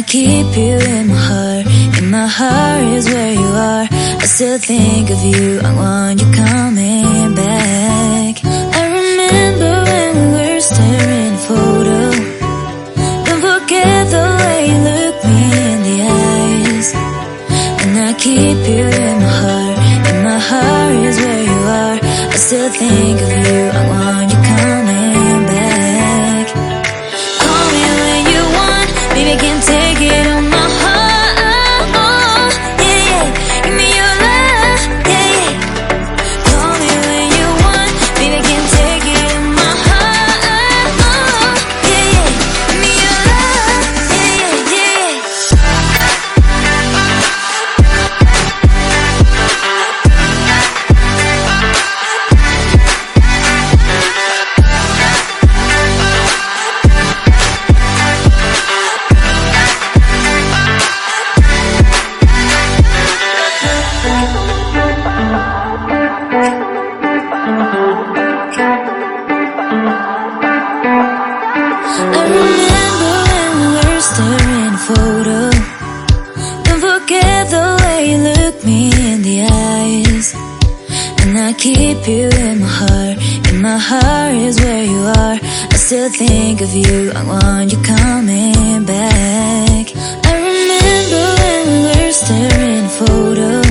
keep you in my heart. In my heart is where you are. I still think of you, I want you coming back. I remember when we were staring at a photo. Don't forget the way you look me in the eyes. And I keep you in my heart. In my heart is where you are. I still think of you, I want you coming back. Call me when you want, baby, I can take it on my heart. Yeah, yeah, give me your love, yeah, yeah. Call me when you want, baby, I can take it on my heart. Yeah, yeah, give me your love, yeah, yeah, yeah. I remember when we were staring at a photo. Don't forget the way you look me in the eyes. And I keep you in my heart. In my heart is where you are. I still think of you, I want you coming back. I remember when we were staring at a photo.